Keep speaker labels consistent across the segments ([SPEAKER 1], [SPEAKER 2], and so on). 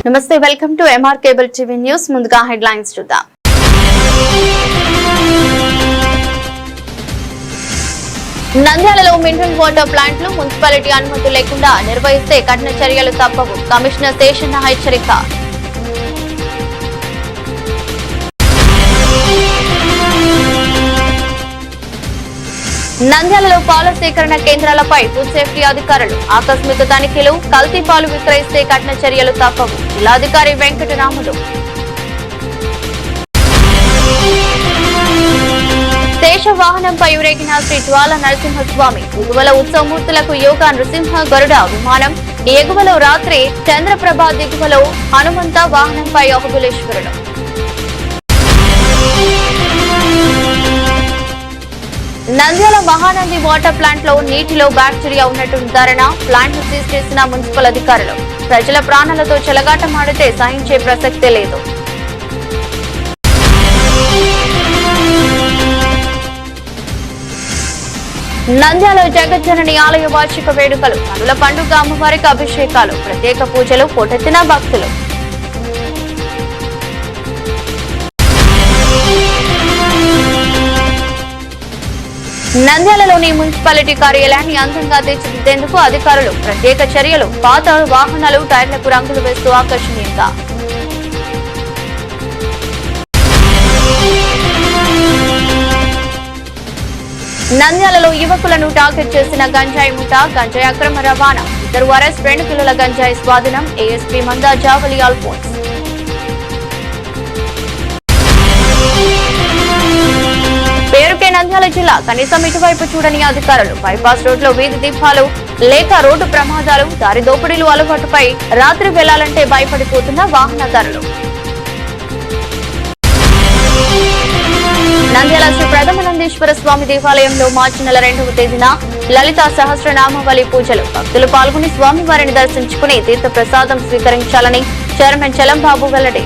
[SPEAKER 1] నమస్తే, welcome to MR cable TV news. ముందుగా headlines చూద్దాం. నంద్యాలలో మినరల్ వాటర్ ప్లాంట్లు మున్సిపాలిటీ అనుమతి లేకుండా నిర్వహిస్తే కఠిన చర్యలు తప్పవు. కమిషనర్ శేషన్న హెచ్చరిక. నంద్యాలలో పాల సేకరణ కేంద్రాలపై ఫుడ్ సేఫ్టీ అధికారులు ఆకస్మిక తనిఖీలు. కల్తీ పాలు విక్రయిస్తే కఠిన చర్యలు తప్పవు. జిల్లాధికారి వెంకటరాములు. శేష వాహనంపై ఊరేగిన శ్రీ జ్వాల నరసింహస్వామి. ఎగువల ఉత్సవమూర్తులకు యోగా నృసింహ గరుడ విమానం. ఎగువలో రాత్రి చంద్రప్రభ, దిగువలో హనుమంత వాహనంపై అహుబులేశ్వరుడు. నంద్యాల మహానంది వాటర్ ప్లాంట్ లో నీటిలో బ్యాక్టీరియా ఉన్నట్టు నిర్ధారణ. ప్లాంట్ ను సీజ్ చేసిన మున్సిపల్ అధికారులు. ప్రజల ప్రాణాలతో చెలగాటమాడితే సహించే ప్రసక్తే లేదు. నంద్యాల జగజ్జనని ఆలయ వార్షిక వేడుకలు. కనుల పండుగ అమ్మవారికి అభిషేకాలు. ప్రత్యేక పూజలు. పోటెత్తిన భక్తులు. నంద్యాలలోని మున్సిపాలిటీ కార్యాలయాన్ని అందంగా తీర్చిదిద్దేందుకు అధికారులు ప్రత్యేక చర్యలు. పాత వాహనాలు, టైర్లకు రంగులు వేస్తూ ఆకర్షణీయంగా. నంద్యాలలో యువకులను టార్గెట్ చేసిన గంజాయి ముఠా. గంజాయి అక్రమ రవాణా. 2 అరెస్ట్. 2 కిలోల గంజాయి స్వాధీనం. ఏఎస్పీ మందా జావలి ఆల్ఫోన్స్. పేరుకే నంద్యాల జిల్లా, కనీసం ఇటువైపు చూడని అధికారులు. బైపాస్ రోడ్లో వీధి దీపాలు లేక రోడ్డు ప్రమాదాలు, దారి దోపిడీలు అలవాటుపై రాత్రి వెళ్లాలంటే భయపడిపోతున్న వాహనదారులు. నంద్యాల శ్రీ ప్రథమానందేశ్వర స్వామి దేవాలయంలో మార్చి నెల 2వ తేదీన లలితా సహస్రనామావళి పూజలు. భక్తులు పాల్గొని స్వామివారిని దర్శించుకుని తీర్థ ప్రసాదం స్వీకరించాలని చైర్మన్ చలంబాబు వెల్లడి.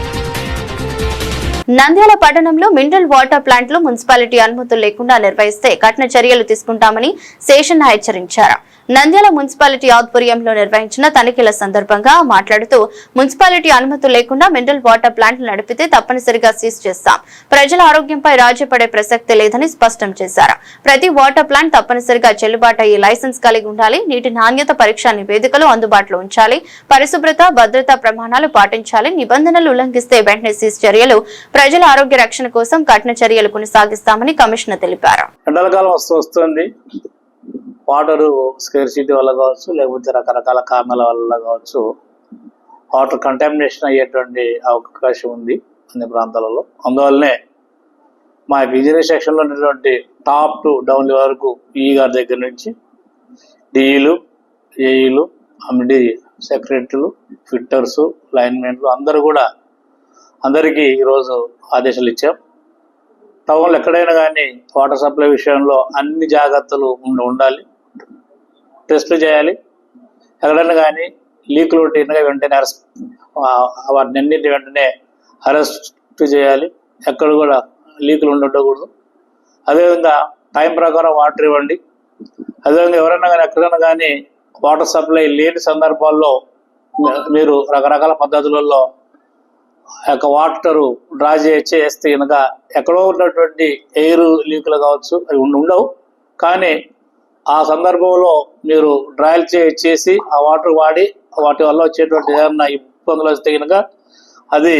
[SPEAKER 1] నంద్యాల పట్టణంలో మినరల్ వాటర్ ప్లాంట్లు మున్సిపాలిటీ అనుమతులు లేకుండా నిర్వహిస్తే కఠిన చర్యలు తీసుకుంటామని శేషన్న హెచ్చరించారు. నంద్యాల మున్సిపాలిటీ ఆధ్వర్యంలో నిర్వహించిన తనిఖీల సందర్భంగా మాట్లాడుతూ, మున్సిపాలిటీ అనుమతులు లేకుండా మినరల్ వాటర్ ప్లాంట్లు నడిపితే తప్పనిసరిగా సీజ్ చేస్తాం. ప్రజల ఆరోగ్యంపై రాజీపడే ప్రసక్తి లేదని స్పష్టం చేశారు. ప్రతి వాటర్ ప్లాంట్ తప్పనిసరిగా చెల్లుబాటు అయ్యే లైసెన్స్ కలిగి ఉండాలి. నీటి నాణ్యత పరీక్షా నివేదికలు అందుబాటులో ఉంచాలి. పరిశుభ్రత, భద్రతా ప్రమాణాలు పాటించాలి. నిబంధనలు ఉల్లంఘిస్తే వెంటనే సీజ్ చర్యలు. ప్రజల ఆరోగ్య రక్షణ కోసం కఠిన చర్యలు కొనసాగిస్తామని కమిషనర్ తెలిపారు.
[SPEAKER 2] వాటర్ స్కేర్సిటీ వల్ల కావచ్చు, లేకపోతే రకరకాల కారణాల వల్ల కావచ్చు, వాటర్ కంటామినేషన్ అయ్యేటువంటి అవకాశం ఉంది అన్ని ప్రాంతాలలో. అందువల్లనే మా బిజినెస్ సెక్షన్లో ఉన్నటువంటి టాప్ టు డౌన్ వరకు ఈ గారి దగ్గర నుంచి డిఈలు, ఏఈలు, అమిడి సెక్రటరీలు, ఫిట్టర్స్, లైన్మెన్లు అందరికీ ఈరోజు ఆదేశాలు ఇచ్చాం. టౌన్లో ఎక్కడైనా కానీ వాటర్ సప్లై విషయంలో అన్ని జాగ్రత్తలు ఉండాలి. టెస్టులు చేయాలి. ఎక్కడైనా కానీ లీకులు ఉంటే వెంటనే వాటిని అన్నింటి వెంటనే అరెస్ట్ చేయాలి. ఎక్కడ కూడా లీకులు ఉండకూడదు. అదేవిధంగా టైం ప్రకారం వాటర్ ఇవ్వండి. అదేవిధంగా ఎవరైనా కానీ ఎక్కడైనా కానీ వాటర్ సప్లై లేని సందర్భాల్లో మీరు రకరకాల పద్ధతులలో వాటరు డ్రా చేస్తే కనుక ఎక్కడో ఉన్నటువంటి ఎయిర్ లీకులు కావచ్చు, అవి ఉండవు. కానీ ఆ సందర్భంలో మీరు డ్రాయల్ చేసి ఆ వాటర్ వాడి వాటి వల్ల వచ్చేటువంటి ఏదైనా ఇబ్బందులు వస్తే కనుక అది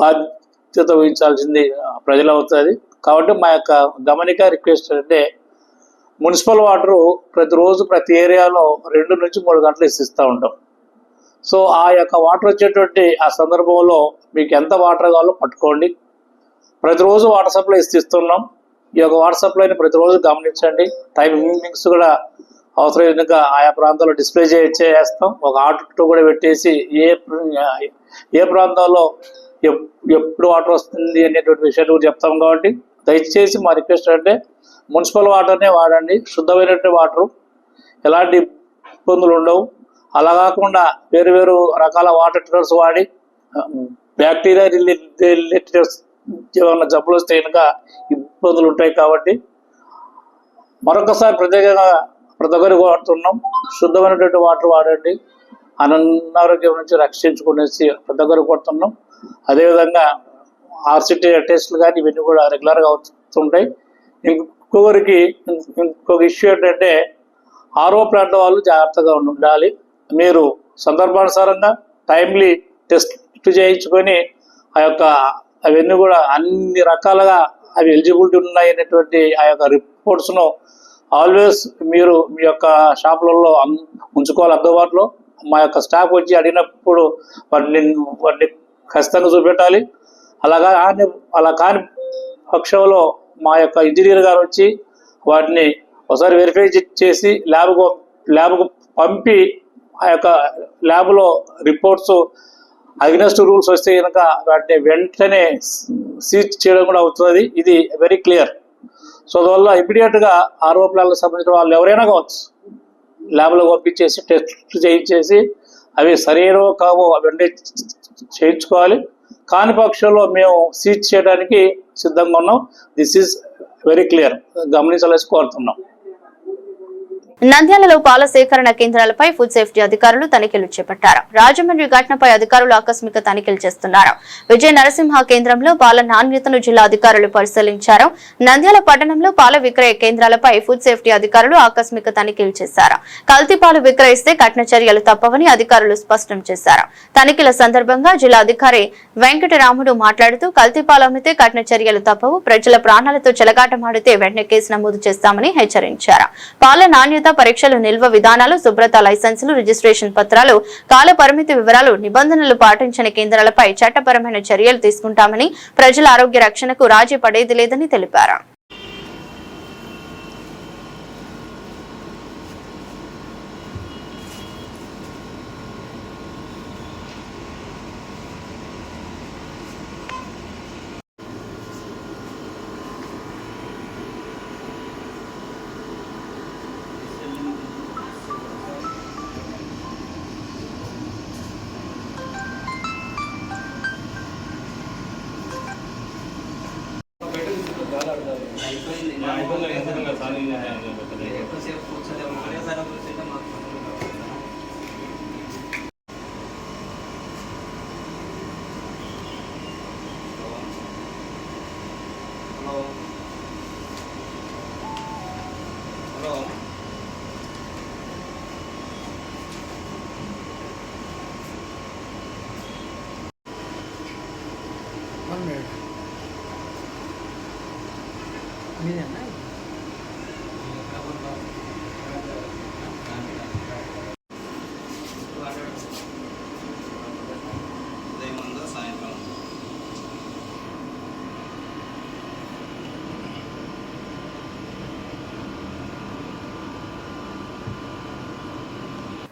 [SPEAKER 2] బాధ్యత వహించాల్సింది ప్రజలు అవుతుంది. కాబట్టి మా యొక్క గమనిక రిక్వెస్ట్ అంటే, మున్సిపల్ వాటరు ప్రతిరోజు ప్రతి ఏరియాలో 2 నుంచి 3 గంటలు ఇస్తూ ఉంటాం. సో ఆ యొక్క వాటర్ వచ్చేటువంటి ఆ సందర్భంలో మీకు ఎంత వాటర్ కావాలో పట్టుకోండి. ప్రతిరోజు వాటర్ సప్లై ఇస్తున్నాం. ఈ యొక్క వాటర్ సప్లైని ప్రతిరోజు గమనించండి. టైమింగ్స్ కూడా అవసరం విధంగా ఆయా ప్రాంతాల్లో డిస్ప్లే చేస్తాం. ఒక ఆటో కూడా పెట్టేసి ఏ ప్రాంతాల్లో ఎప్పుడు వాటర్ వస్తుంది అనేటువంటి విషయాన్ని కూడా చెప్తాం. కాబట్టి దయచేసి మా రిక్వెస్ట్ అంటే, మున్సిపల్ వాటర్నే వాడండి. శుద్ధమైనటువంటి వాటరు, ఎలాంటి ఇబ్బందులు ఉండవు. అలా కాకుండా వేరు రకాల వాటర్ ట్రీటర్స్ వాడి బ్యాక్టీరియా రిలేటెడ్ ఏమన్నా జబ్బులు వస్తే కనుక ఇబ్బందులు ఉంటాయి. కాబట్టి మరొకసారి ప్రత్యేకంగా ప్రతి ఒక్కరికి వాడుతున్నాం. శుద్ధమైనటువంటి వాటర్ వాడండి. అనారోగ్యం నుంచి రక్షించుకునేసి ప్రతి ఒక్కరు కొడుతున్నాం. అదేవిధంగా ఆర్సిటీ టెస్టులు కానీ ఇవన్నీ కూడా రెగ్యులర్గా అవుతుంటాయి. ఇంకొక ఇష్యూ ఏంటంటే ఆర్ఓ ప్లాంట్ వాళ్ళు జాగ్రత్తగా ఉండాలి. మీరు సందర్భానుసారంగా టైమ్లీ టెస్ట్ చేయించుకొని అవన్నీ కూడా అన్ని రకాలుగా అవి ఎలిజిబిలిటీ ఉన్నాయి అనేటువంటి ఆ యొక్క రిపోర్ట్స్ను ఆల్వేస్ మీరు మీ యొక్క షాపులలో ఉంచుకోవాలి అందుబాటులో. మా యొక్క స్టాఫ్ వచ్చి అడిగినప్పుడు వాటిని ఖచ్చితంగా చూపెట్టాలి. అలా కాని పక్షంలో మా యొక్క ఇంజనీర్ గారు వచ్చి వాటిని ఒకసారి వెరిఫై చేసి ల్యాబ్కు పంపి ఆ యొక్క ల్యాబ్లో రిపోర్ట్స్ అగ్నెస్ట్ రూల్స్ వస్తే కనుక వాటిని వెంటనే సీజ్ చేయడం కూడా అవుతుంది. ఇది వెరీ క్లియర్. సో అందువల్ల ఇమీడియట్గా ఆర్ఓ ప్లాన్లకు సంబంధించిన వాళ్ళు ఎవరైనా కావచ్చు ల్యాబ్లో పంపించేసి టెస్ట్ చేయించేసి అవి సరైనవో కావో వెంటనే చేయించుకోవాలి. కాని పక్షంలో మేము సీజ్ చేయడానికి సిద్ధంగా ఉన్నాం. దిస్ ఈజ్ వెరీ క్లియర్, గమనించాలని కోరుతున్నాం.
[SPEAKER 1] నంద్యాలలో పాల సేకరణ కేంద్రాలపై ఫుడ్ సేఫ్టీ అధికారులు తనిఖీలు చేపట్టారు. రాజమండ్రి ఘటనపై అధికారులు ఆకస్మిక తనిఖీలు చేస్తున్నారు. విజయ నరసింహ కేంద్రంలో పాల నాణ్యతను జిల్లా అధికారులు పరిశీలించారు. నంద్యాల పట్టణంలో పాల విక్రయ కేంద్రాలపై ఫుడ్ సేఫ్టీ అధికారులు ఆకస్మిక తనిఖీలు చేశారు. కల్తీ పాలు విక్రయిస్తే కఠిన చర్యలు తప్పవని అధికారులు స్పష్టం చేశారు. తనిఖీల సందర్భంగా జిల్లా అధికారి వెంకటరాముడు మాట్లాడుతూ కల్తీ పాలు అమ్మితే కఠిన చర్యలు తప్పవు, ప్రజల ప్రాణాలతో చెలగాటమాడితే వెంటనే కేసు నమోదు చేస్తామని హెచ్చరించారు. పాల నాణ్యత పరీక్షలు, నిల్వ విధానాలు, శుభ్రత, లైసెన్సులు, రిజిస్ట్రేషన్ పత్రాలు, కాల పరిమితి వివరాలు, నిబంధనలు పాటించని కేంద్రాలపై చట్టపరమైన చర్యలు తీసుకుంటామని, ప్రజల ఆరోగ్య రక్షణకు రాజీ పడేది లేదని తెలిపారు.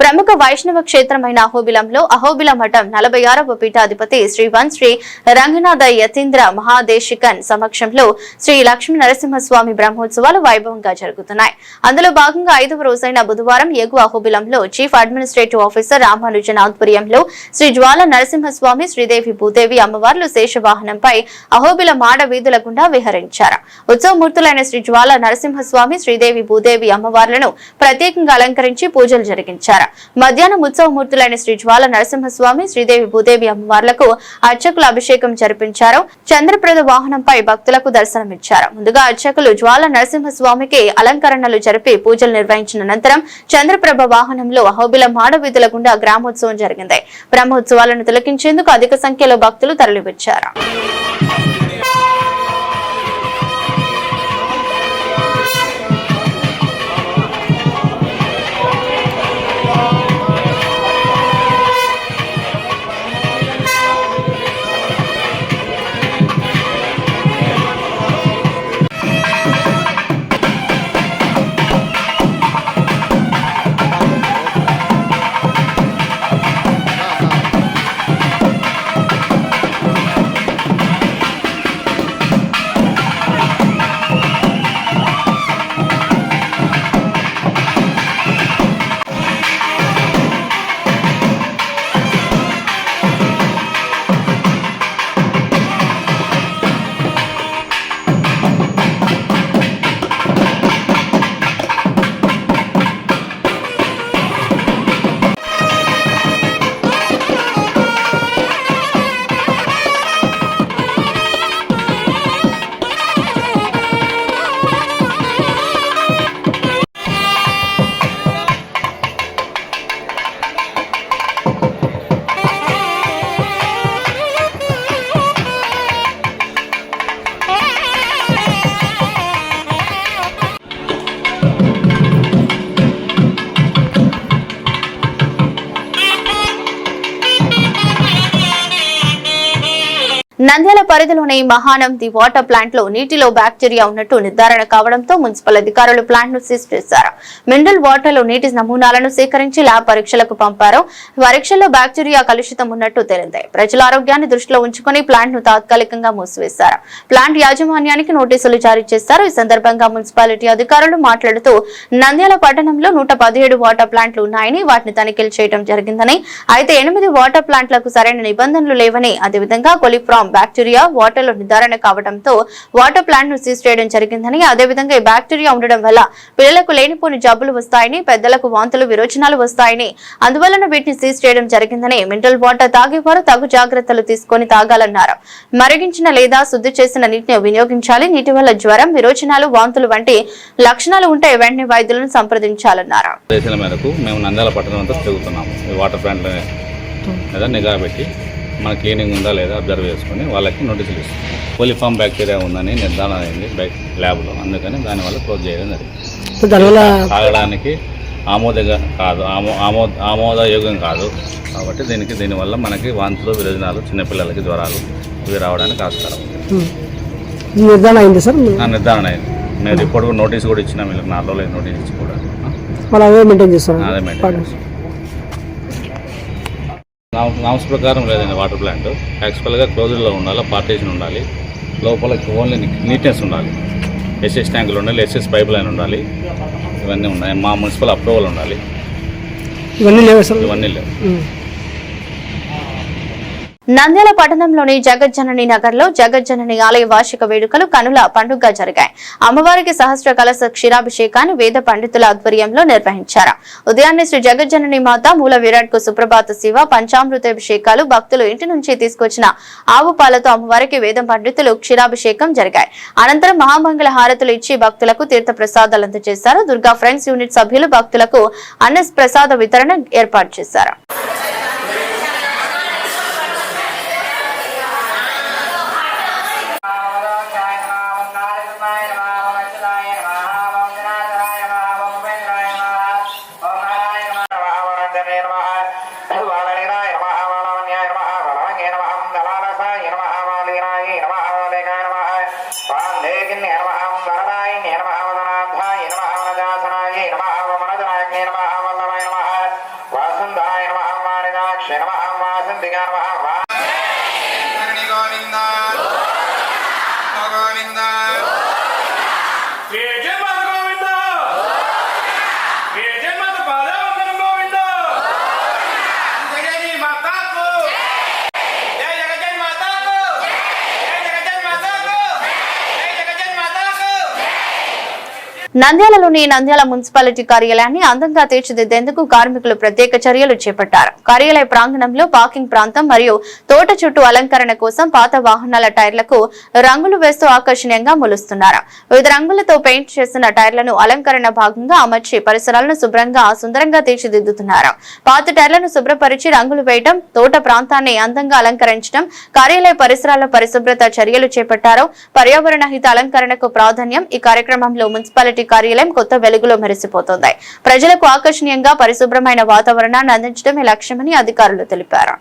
[SPEAKER 1] ప్రముఖ వైష్ణవ క్షేత్రమైన అహోబిలంలో అహోబిల మఠం 46వ పీఠాధిపతి శ్రీ రంగనాథ యతీంద్ర మహాదేశికన్ సమక్షంలో శ్రీ లక్ష్మీ నరసింహస్వామి బ్రహ్మోత్సవాలు వైభవంగా జరుగుతున్నాయి. అందులో భాగంగా 5వ రోజైన బుధవారం ఎగువ అహోబిలంలో చీఫ్ అడ్మినిస్ట్రేటివ్ ఆఫీసర్ రామానుజన్ ఆధ్వర్యంలో శ్రీ జ్వాల నరసింహస్వామి, శ్రీదేవి భూదేవి అమ్మవార్లు శేషవాహనంపై అహోబిల మాడ వీధుల గుండా విహరించారు. ఉత్సవమూర్తులైన శ్రీ జ్వాల నరసింహస్వామి, శ్రీదేవి భూదేవి అమ్మవార్లను ప్రత్యేకంగా అలంకరించి పూజలు జరిగించారు. మధ్యాహ్నం ఉత్సవమూర్తులైన శ్రీ జ్వాల నరసింహస్వామి, శ్రీదేవి భూదేవి అమ్మవార్లకు అర్చకులు అభిషేకం జరిపించారు. చంద్రప్రద వాహనంపై భక్తులకు దర్శనమిచ్చారు. ముందుగా అర్చకులు జ్వాల నరసింహస్వామికి అలంకరణలు జరిపి పూజలు నిర్వహించిన అనంతరం చంద్రప్రభ వాహనంలో అహోబిల మాడవీధుల గుండా గ్రామోత్సవం జరిగింది. బ్రహ్మోత్సవాలను తిలకించేందుకు అధిక సంఖ్యలో భక్తులు తరలివచ్చారు. నంద్యాల పరిధిలోని మహానంది వాటర్ ప్లాంట్ లో నీటిలో బ్యాక్టీరియా ఉన్నట్టు నిర్ధారణ కావడంతో మున్సిపల్ అధికారులు ప్లాంట్ ను సీజ్ చేశారు. మినరల్ వాటర్ లో నీటి నమూనాలను సేకరించి ల్యాబ్ పరీక్షలకు పంపారు. పరీక్షల్లో బ్యాక్టీరియా కలుషితం ఉన్నట్టు తేలింది. ప్రజల ఆరోగ్యాన్ని దృష్టిలో ఉంచుకుని ప్లాంట్ ను తాత్కాలికంగా మూసివేశారు. ప్లాంట్ యాజమాన్యానికి నోటీసులు జారీ చేశారు. ఈ సందర్భంగా మున్సిపాలిటీ అధికారులు మాట్లాడుతూ నంద్యాల పట్టణంలో 117 వాటర్ ప్లాంట్లు ఉన్నాయని, వాటిని తనిఖీలు చేయడం జరిగిందని, అయితే 8 వాటర్ ప్లాంట్లకు సరైన నిబంధనలు లేవని, అదేవిధంగా కొలిఫార్మ్ బ్యాక్టీరియా వాటర్ లో నిర్ధారణ కావడంతో వాటర్ ప్లాంట్ ను సీజ్ చేయడం జరిగిందని, అదేవిధంగా ఈ బ్యాక్టీరియా ఉండడం వల్ల పిల్లలకు లేనిపోని జబ్బులు వస్తాయని, పెద్దలకు వాంతులు విరోచనాలు వస్తాయని, అందువలన వీటిని సీజ్ చేయడం జరిగిందని, మినరల్ వాటర్ తాగేవారు తగు జాగ్రత్తలు తీసుకుని తాగాలన్నారు. మరిగించిన లేదా శుద్ధి చేసిన నీటిని వినియోగించాలి. నీటి వల్ల జ్వరం, విరోచనాలు, వాంతులు వంటి లక్షణాలు ఉంటే వెంటనే వైద్యులను సంప్రదించాలన్నారు.
[SPEAKER 3] మేము నంద్యాల పట్టణం అంతా తిరుగుతున్నాము. ఈ వాటర్ ప్లాంట్ లేదా నిఘా పెట్టి మన క్లీనింగ్ ఉందా లేదా అబ్జర్వ్ చేసుకుని వాళ్ళకి నోటీసులు ఇస్తాం. కోలిఫామ్ బ్యాక్టీరియా ఉందని నిర్ధారణ అయింది ల్యాబ్లో, అందుకని దానివల్ల క్లోజ్ చేయడం జరిగింది. తాగడానికి ఆమోదయోగ్యం కాదు కాబట్టి దీనివల్ల మనకి వాంతులు, విరోచనాలు, చిన్నపిల్లలకి జ్వరాలు ఇవి రావడానికి ఆస్కారం ఉంది.
[SPEAKER 4] నిర్ధారణ అయింది సార్?
[SPEAKER 3] నిర్ధారణ అయింది. మేము రిపోర్ట్ కూడా నోటీస్ కూడా ఇచ్చినాం. వీళ్ళకి 4 రోజులు నోటీస్ ఇచ్చి కూడా
[SPEAKER 4] అదే మెయింటైన్ చేస్తాం.
[SPEAKER 3] అదే మెయింటైన్ నామ్స్ ప్రకారం లేదండి. వాటర్ ప్లాంట్ యాక్చువల్గా క్లోజ్డ్లో ఉండాలి, పార్టీషన్ ఉండాలి, లోపల ఓన్లీ నీట్నెస్ ఉండాలి, ఎస్ఎస్ ట్యాంకులు ఉండాలి, ఎస్ఎస్ పైప్ లైన్ ఉండాలి, ఇవన్నీ ఉన్నాయి. మా మున్సిపల్ అప్రూవల్ ఉండాలి.
[SPEAKER 4] ఇవన్నీ లేవు సార్?
[SPEAKER 3] ఇవన్నీ లేవు.
[SPEAKER 1] నంద్యాల పట్టణంలోని జగజ్జనని నగర్ లో జగజ్జనని ఆలయ వార్షిక వేడుకలు కనుల పండుగ జరిగాయి. అమ్మవారికి సహస్ర కలశ క్షీరాభిషేకాన్ని వేద పండితుల ఆధ్వర్యంలో నిర్వహించారు. ఉదయాన్నే శ్రీ జగజ్జనని మాత మూల విరాట్ కు సుప్రభాత శివ పంచామృతాభిషేకాలు, భక్తులు ఇంటి నుంచి తీసుకొచ్చిన ఆవు పాలతో అమ్మవారికి వేద పండితులు క్షీరాభిషేకం జరిగాయి. అనంతరం మహామంగళ హారతులు ఇచ్చి భక్తులకు తీర్థ ప్రసాదాలు అందజేశారు. దుర్గా ఫ్రెండ్స్ యూనిట్ సభ్యులు భక్తులకు అన్న ప్రసాద వితరణ ఏర్పాటు చేశారు. నంద్యాలలోని నంద్యాల మున్సిపాలిటీ కార్యాలయాన్ని అందంగా తీర్చిదిద్దేందుకు కార్మికులు ప్రత్యేక చర్యలు చేపట్టారు. కార్యాలయ ప్రాంగణంలో పార్కింగ్ ప్రాంతం మరియు తోట చుట్టూ అలంకరణ కోసం పాత వాహనాల టైర్లకు రంగులు వేస్తూ ఆకర్షణీయంగా మొలుస్తున్నారు. వివిధ రంగులతో పెయింట్ చేసిన టైర్లను అలంకరణ భాగంగా అమర్చి పరిసరాలను సుందరంగా తీర్చిదిద్దుతున్నారు. పాత టైర్లను శుభ్రపరిచి రంగులు వేయడం, తోట ప్రాంతాన్ని అందంగా అలంకరించడం, కార్యాలయ పరిసరాల పరిశుభ్రత చర్యలు చేపట్టారు. పర్యావరణ హిత అలంకరణకు ప్రాధాన్యం. ఈ కార్యక్రమంలో మున్సిపాలిటీ కార్యాలయం కొత్త వెలుగులో మెరిసిపోతోంది. ప్రజలకు ఆకర్షణీయంగా పరిశుభ్రమైన వాతావరణాన్ని అందించడమే లక్ష్యమని అధికారులు తెలిపారు.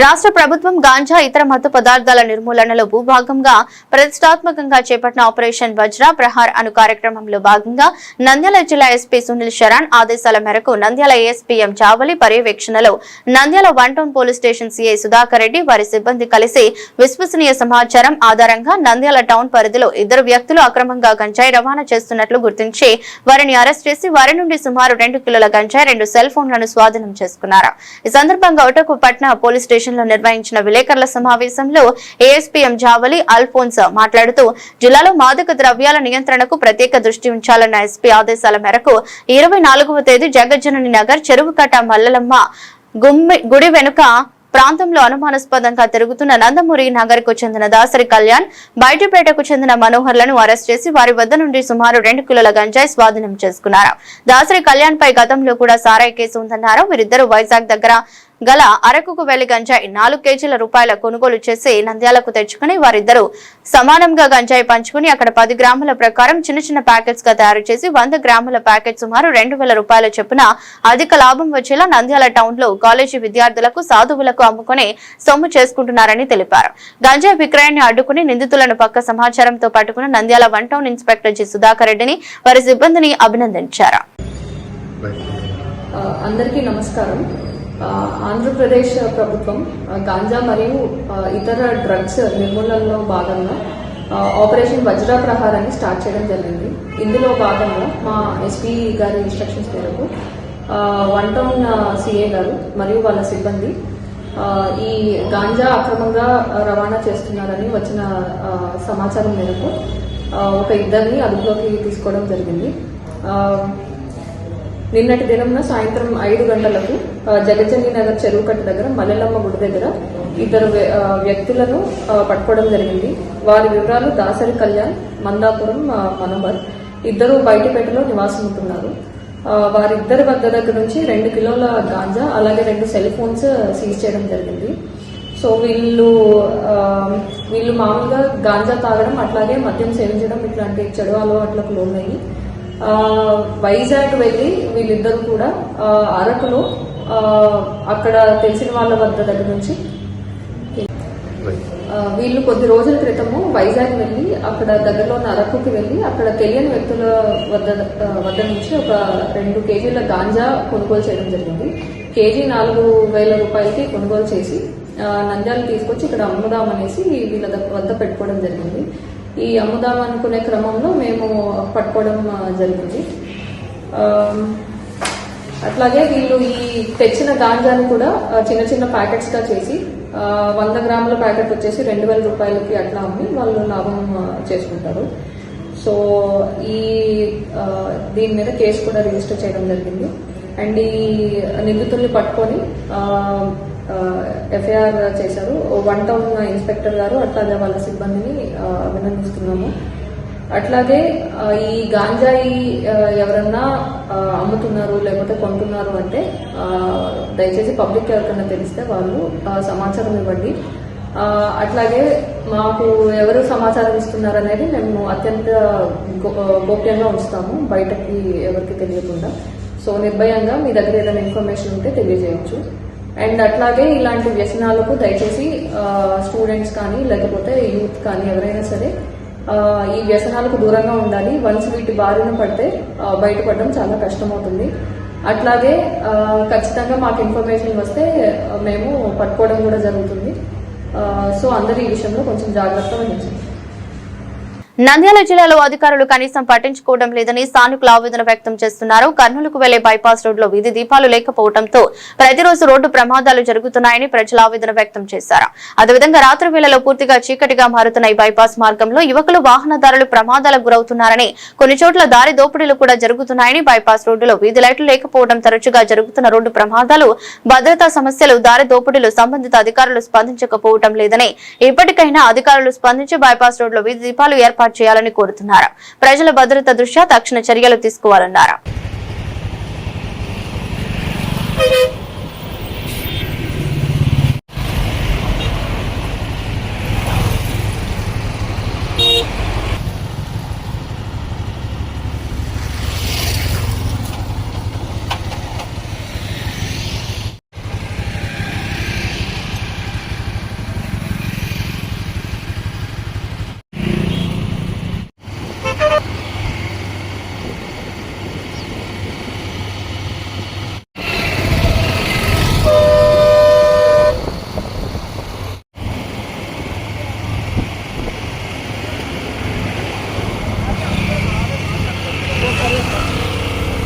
[SPEAKER 1] రాష్ట్ర ప్రభుత్వం గాంజా ఇతర మత్తు పదార్థాల నిర్మూలనలో భూభాగంగా ప్రతిష్టాత్మకంగా చేపట్టిన ఆపరేషన్ వజ్ర ప్రహార్ అను కార్యక్రమంలో భాగంగా నంద్యాల జిల్లా ఎస్పీ సునీల్ శరణ్ ఆదేశాల మేరకు నంద్యాల ఏఎస్పీఎం జావలి పర్యవేక్షణలో Nandyal 1 town police station CI Sudhakar Reddy వారి సిబ్బంది కలిసి విశ్వసనీయ సమాచారం ఆధారంగా నంద్యాల టౌన్ పరిధిలో 2 వ్యక్తులు అక్రమంగా గంజాయి రవాణా చేస్తున్నట్లు గుర్తించి వారిని అరెస్ట్ చేసి వారి నుండి సుమారు 2 కిలోల గంజాయి, 2 సెల్ ఫోన్లను స్వాధీనం చేసుకున్నారు. ఈ సందర్భంగా ఒటకు పట్న పోలీస్ స్టేషన్ లో నిర్వహించిన విలేకరుల సమావేశంలో ఏఎస్పీఎం జావలి అల్ఫోన్స్ మాట్లాడుతూ జిల్లాలో మాదక ద్రవ్యాల నియంత్రణకు ప్రత్యేక దృష్టి ఉంచాలన్న ఎస్పీ ఆదేశాల మేరకు 24వ తేదీ జగజ్జనని నగర్ చెరువుకట్ట మల్లలమ్మ గుడి వెనుక ప్రాంతంలో అనుమానాస్పదంగా తిరుగుతున్న నందమూరి నగర్ కు చెందిన దాసరి కళ్యాణ్, బయటిపేటకు చెందిన మనోహర్లను అరెస్ట్ చేసి వారి వద్ద నుండి సుమారు 2 కిలోల గంజాయి స్వాధీనం చేసుకున్నారు. దాసరి కళ్యాణ్ పై గతంలో కూడా సారాయి కేసు ఉందన్నారు. వీరిద్దరూ వైజాగ్ దగ్గర గల అరకుకు వెళ్లి గంజాయి 4 కేజీల రూపాయల కొనుగోలు చేసి నంద్యాలకు తెచ్చుకుని వారిద్దరూ సమానంగా గంజాయి పంచుకుని అక్కడ 10 గ్రాముల ప్రకారం చిన్న చిన్న ప్యాకెట్స్ గా తయారు చేసి 100 గ్రాముల ప్యాకెట్ సుమారు 2,000 రూపాయల చొప్పున అధిక లాభం వచ్చేలా నంద్యాల టౌన్ లో కాలేజీ విద్యార్థులకు సాధువులకు అమ్ముకుని సొమ్ము చేసుకుంటున్నారని తెలిపారు. గంజాయి విక్రయాన్ని అడ్డుకుని నిందితులను పక్క సమాచారంతో పట్టుకున్న Nandyal 1 town inspector G Sudhakar రెడ్డిని వారి సిబ్బందిని అభినందించారు.
[SPEAKER 5] అందరికీ నమస్కారం. ఆంధ్రప్రదేశ్ ప్రభుత్వం గాంజా మరియు ఇతర డ్రగ్స్ నిర్మూలనలో భాగంగా ఆపరేషన్ వజ్ర ప్రహారాన్ని స్టార్ట్ చేయడం జరిగింది. ఇందులో భాగంగా మా ఎస్పీ గారి ఇన్స్ట్రక్షన్స్ మేరకు 1 టౌన్ సిఏ గారు మరియు వాళ్ళ సిబ్బంది ఈ గాంజా అక్రమంగా రవాణా చేస్తున్నారని వచ్చిన సమాచారం మేరకు ఒక ఇద్దరిని అదుపులోకి తీసుకోవడం జరిగింది. నిన్నటి దినంన సాయంత్రం 5 గంటలకు జగజ్జని నగర్ చెరువు కట్ట దగ్గర మల్లెలమ్మ గుడి దగ్గర 2 వ్యక్తులను పట్టుకోవడం జరిగింది. వారి వివరాలు దాసరి కళ్యాణ్, మందాపురం మనోహర్, ఇద్దరు బయటిపేటలో నివాసం ఉంటున్నారు. వారిద్దరి వద్ద దగ్గర నుంచి 2 కిలోల గాంజా అలాగే 2 సెల్ ఫోన్స్ సీజ్ చేయడం జరిగింది. సో వీళ్ళు మామూలుగా గాంజా తాగడం అట్లాగే మద్యం సేవించడం ఇట్లాంటి చెడు అలవాట్లకు లోనయ్యి వైజాగ్ వెళ్లి వీళ్ళిద్దరు కూడా అరకులో అక్కడ తెలిసిన వాళ్ళ వద్ద దగ్గర నుంచి వీళ్ళు కొద్ది రోజుల క్రితము వైజాగ్ వెళ్లి అక్కడ దగ్గరలో ఉన్న అరకుకి వెళ్లి అక్కడ తెలియని వ్యక్తుల వద్ద నుంచి ఒక 2 కేజీల గాంజా కొనుగోలు చేయడం జరిగింది. కేజీ 4,000 రూపాయలకి కొనుగోలు చేసి నంద్యాల తీసుకొచ్చి ఇక్కడ అమ్ముదామనేసి వీళ్ళ వద్ద పెట్టుకోవడం జరిగింది. ఈ అమ్ముదాం అనుకునే క్రమంలో మేము పట్టుకోవడం జరిగింది. అట్లాగే వీళ్ళు ఈ తెచ్చిన గాంజాని కూడా చిన్న చిన్న ప్యాకెట్స్ గా చేసి 100 గ్రాముల ప్యాకెట్ వచ్చేసి 2,000 రూపాయలకి అట్లా అమ్మి వాళ్ళు లాభం చేసుకుంటారు. సో దీని మీద కేసు కూడా రిజిస్టర్ చేయడం జరిగింది. అండ్ ఈ నిందితుల్ని పట్టుకొని ఎఫ్ఐఆర్ చేశారు. 1 టౌన్ ఇన్స్పెక్టర్ గారు అట్లాగే వాళ్ళ సిబ్బందిని అభినందిస్తున్నాము. అట్లాగే ఈ గాంజాయి ఎవరన్నా అమ్ముతున్నారు లేకపోతే కొంటున్నారు అంటే దయచేసి పబ్లిక్ ఎవరికన్నా తెలిస్తే వాళ్ళు సమాచారం ఇవ్వండి. అట్లాగే మాకు ఎవరు సమాచారం ఇస్తున్నారు అనేది మేము అత్యంత గోప్యంగా ఉంచుతాము, బయటకి ఎవరికి తెలియకుండా. సో నిర్భయంగా మీ దగ్గర ఏదైనా ఇన్ఫర్మేషన్ ఉంటే తెలియజేయచ్చు. అండ్ అట్లాగే ఇలాంటి వ్యసనాలకు దయచేసి స్టూడెంట్స్ కానీ లేకపోతే యూత్ కానీ ఎవరైనా సరే ఈ వ్యసనాలకు దూరంగా ఉండాలి. వన్స్ వీటి బారిన పడితే బయటపడడం చాలా కష్టమవుతుంది. అట్లాగే ఖచ్చితంగా మాకు ఇన్ఫర్మేషన్ వస్తే మేము పట్టుకోవడం కూడా జరుగుతుంది. సో అందరూ ఈ విషయంలో కొంచెం జాగ్రత్త వహించండి.
[SPEAKER 1] నంద్యాల జిల్లాలో అధికారులు కనీసం పట్టించుకోవడం లేదని స్థానికులు ఆవేదన వ్యక్తం చేస్తున్నారు. కర్నూలుకు వెళ్లే బైపాస్ రోడ్లో వీధి దీపాలు లేకపోవడంతో ప్రతిరోజు రోడ్డు ప్రమాదాలు జరుగుతున్నాయని ప్రజలు ఆవేదన వ్యక్తం చేశారు. అదేవిధంగా రాత్రి వేళలో పూర్తిగా చీకటిగా మారుతున్న ఈ బైపాస్ మార్గంలో యువకులు వాహనదారులు ప్రమాదాలకు గురవుతున్నారని, కొన్ని చోట్ల దారి దోపిడీలు కూడా జరుగుతున్నాయని, బైపాస్ రోడ్డులో వీధి లైట్లు లేకపోవడం తరచుగా జరుగుతున్న రోడ్డు ప్రమాదాలు, భద్రతా సమస్యలు, దారి దోపిడీలు సంబంధిత అధికారులు స్పందించకపోవడం లేదని, ఇప్పటికైనా అధికారులు స్పందించి బైపాస్ రోడ్లో వీధి దీపాలు ఏర్పాటు చేయాలని కోరుతున్నారు. ప్రజల భద్రత దృష్ట్యా తక్షణ చర్యలు తీసుకోవాలన్నారు.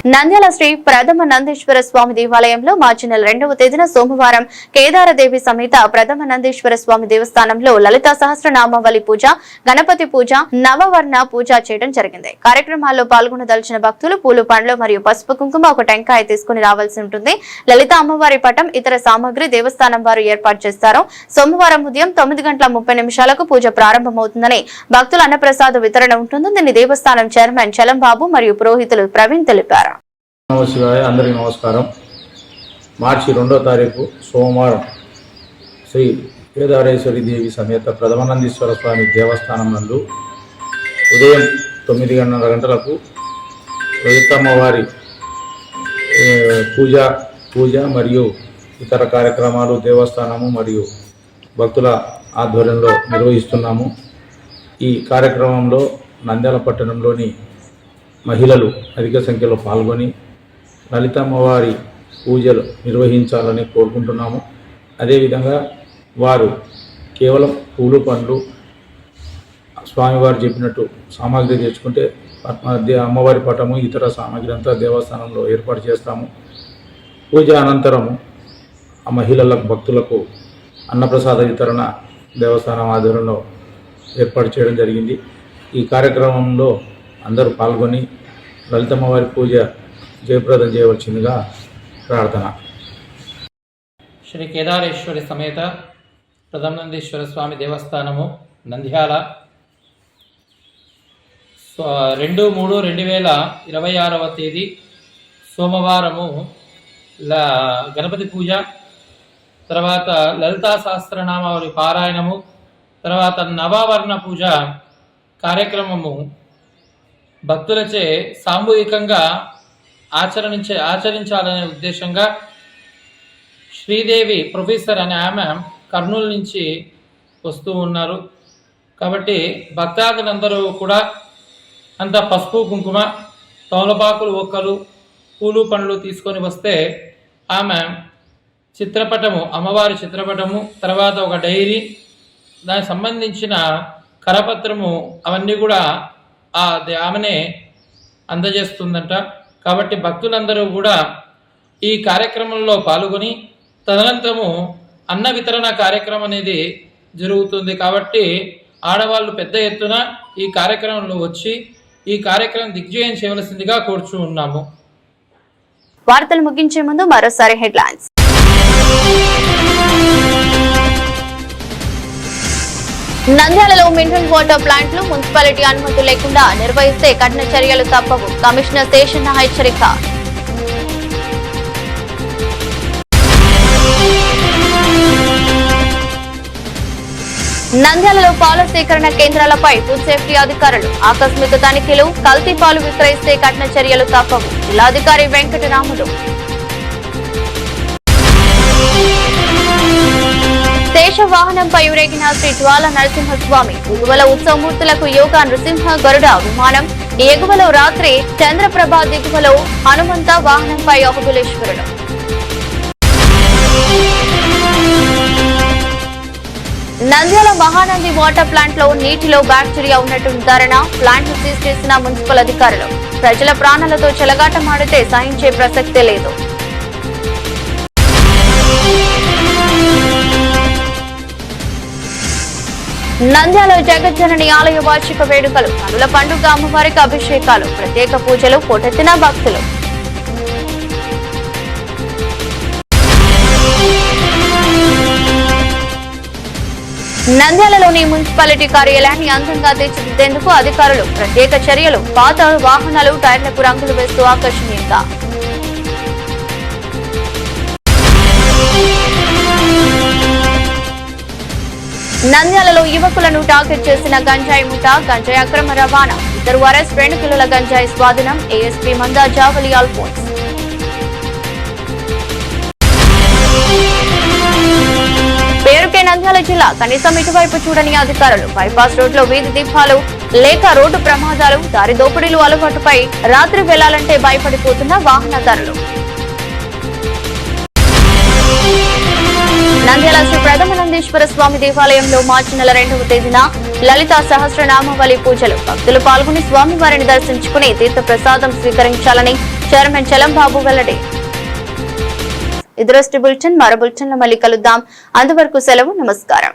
[SPEAKER 1] నంద్యాల శ్రీ ప్రథమ నందీశ్వర స్వామి దేవాలయంలో మార్చి నెల 2వ తేదీన సోమవారం కేదారదేవి సమేత ప్రథమ నందీశ్వర స్వామి దేవస్థానంలో లలితా సహస్రనామావళి పూజ, గణపతి పూజ, నవవర్ణ పూజ చేయడం జరిగింది. కార్యక్రమాల్లో పాల్గొనదలిచిన భక్తులు పూలు, పండ్లు మరియు పసుపు కుంకుమ, ఒక టెంకాయ తీసుకుని రావాల్సి ఉంటుంది. లలిత అమ్మవారి పటం, ఇతర సామగ్రి దేవస్థానం వారు ఏర్పాటు చేస్తారు. సోమవారం ఉదయం 9:30 పూజ ప్రారంభమవుతుందని, భక్తుల అన్నప్రసాద వితరణ ఉంటుందని దేవస్థానం చైర్మన్ చలంబాబు మరియు పురోహితులు ప్రవీణ్ తెలిపారు.
[SPEAKER 6] నమశివాయ, అందరికీ నమస్కారం. మార్చి 2వ తారీఖు సోమవారం శ్రీ కేదారేశ్వరి దేవి సమేత ప్రథమానందీశ్వర స్వామి దేవస్థానం నందు ఉదయం 9:30 లలితమ్మవారి పూజ మరియు ఇతర కార్యక్రమాలు దేవస్థానము మరియు భక్తుల ఆధ్వర్యంలో నిర్వహిస్తున్నాము. ఈ కార్యక్రమంలో నంద్యాల పట్టణంలోని మహిళలు అధిక సంఖ్యలో పాల్గొని లలితమ్మవారి పూజలు నిర్వహించాలని కోరుకుంటున్నాము. అదేవిధంగా వారు కేవలం పూలు, పండ్లు, స్వామివారు చెప్పినట్టు సామాగ్రి తెచ్చుకుంటే అమ్మవారి పటము, ఇతర సామాగ్రి అంతా దేవస్థానంలో ఏర్పాటు చేస్తాము. పూజ అనంతరము ఆ మహిళలకు, భక్తులకు అన్నప్రసాద వితరణ దేవస్థానం ఆధ్వర్యంలో ఏర్పాటు చేయడం జరిగింది. ఈ కార్యక్రమంలో అందరూ పాల్గొని లలితమ్మవారి పూజ జయప్రదం చేయవలసిందిగా ప్రార్థన.
[SPEAKER 7] శ్రీ కేదారేశ్వరి సమేత ప్రథమనందీశ్వర స్వామి దేవస్థానము నంద్యాల 2/3/2026 తేదీ సోమవారము గణపతి పూజ, తర్వాత లలితా సహస్రనామావళి పారాయణము, తర్వాత నవవర్ణ పూజ కార్యక్రమము భక్తులచే సామూహికంగా ఆచరించాలనే ఉద్దేశంగా శ్రీదేవి ప్రొఫెసర్ అనే ఆమె కర్నూలు నుంచి వస్తూ ఉన్నారు. కాబట్టి భక్తాదులందరూ కూడా అంత పసుపు, కుంకుమ, తమలపాకులు, ఒక్కలు, పూలు, పండ్లు తీసుకొని వస్తే ఆమె చిత్రపటము, అమ్మవారి చిత్రపటము, తర్వాత ఒక డైరీ, దానికి సంబంధించిన కరపత్రము అవన్నీ కూడా ఆమెనే అందజేస్తుందంట. కాబట్టి భక్తులందరూ కూడా ఈ కార్యక్రమంలో పాల్గొని తదనంతరము అన్న వితరణ కార్యక్రమం అనేది జరుగుతుంది. కాబట్టి ఆడవాళ్ళు పెద్ద ఎత్తున ఈ కార్యక్రమంలో వచ్చి ఈ కార్యక్రమం దిగ్విజయం చేయవలసిందిగా కోరుచూ ఉన్నాము.
[SPEAKER 1] వార్తలు ముగించే ముందు మరోసారి హెడ్లైన్స్. నంద్యాలలో మినరల్ వాటర్ ప్లాంట్లు మున్సిపాలిటీ అనుమతి లేకుండా నిర్వహిస్తే కఠిన చర్యలు తప్పవు, కమిషనర్ శేషన్న హెచ్చరిక. నంద్యాలలో పాల సేకరణ కేంద్రాలపై ఫుడ్ సేఫ్టీ అధికారులు ఆకస్మిక తనిఖీలు, కల్తీ పాలు విక్రయిస్తే కఠిన చర్యలు తప్పవు, జిల్లాధికారి వెంకటరాములు. శేష వాహనంపై ఊరేగిన శ్రీ జ్వాల నరసింహస్వామి ఎగువల ఉత్సవమూర్తులకు యోగా నృసింహ గరుడ విమానం. ఈ ఎగువలో రాత్రి చంద్రప్రభ దిగువలో హనుమంత వాహనంపై అహుబులేశ్వరుడు. నంద్యాల మహానంది వాటర్ ప్లాంట్ లో నీటిలో బ్యాక్టీరియా ఉన్నట్టు నిర్ధారణ, ప్లాంట్ ను సీజ్ చేసిన మున్సిపల్ అధికారులు. ప్రజల ప్రాణాలతో చెలగాటమాడితే సహించే ప్రసక్తే లేదు. నంద్యాల జగజ్జనని ఆలయ వార్షిక వేడుకలు, కనుల పండుగ అమ్మవారికి అభిషేకాలు, ప్రత్యేక పూజలు, పోటెత్తిన భక్తులు. నంద్యాలలోని మున్సిపాలిటీ కార్యాలయాన్ని అందంగా తీర్చిదిద్దేందుకు అధికారులు ప్రత్యేక చర్యలు, పాత వాహనాలు టైర్లకు రంగులు వేస్తూ ఆకర్షణీయంగా. నంద్యాలలో యువకులను టార్గెట్ చేసిన గంజాయి ముఠా, గంజాయి అక్రమ రవాణా, ఇద్దరు అరెస్ట్, 2 కిలోల గంజాయి స్వాధీనం, ఏఎస్పీ మందా జావలి ఆల్ఫోన్స్. పేరుకే నంద్యాల జిల్లా, కనీసం ఇటువైపు చూడని అధికారులు. బైపాస్ రోడ్లో వీధి దీపాలు లేక రోడ్డు ప్రమాదాలు, దారి దోపిడీలు అలవాటుపై రాత్రి వెళ్లాలంటే భయపడిపోతున్న వాహనదారులు. నంద్యాల శ్రీ ప్రథమ సుబ్రహ్మణ్యేశ్వర స్వామి దేవాలయంలో మార్చి నెల 2వ తేదీన లలిత సహస్రనామావళి పూజలు. భక్తులు పాల్గొని స్వామివారిని దర్శించుకుని తీర్థ ప్రసాదం స్వీకరించాలని చైర్మన్ చలంబాబు వెల్లడి. ఇదరస్టి బులెటిన్ మరో బులెటిన్లో మళ్ళీ కలుద్దాం. అంతవరకు సెలవు. నమస్కారం.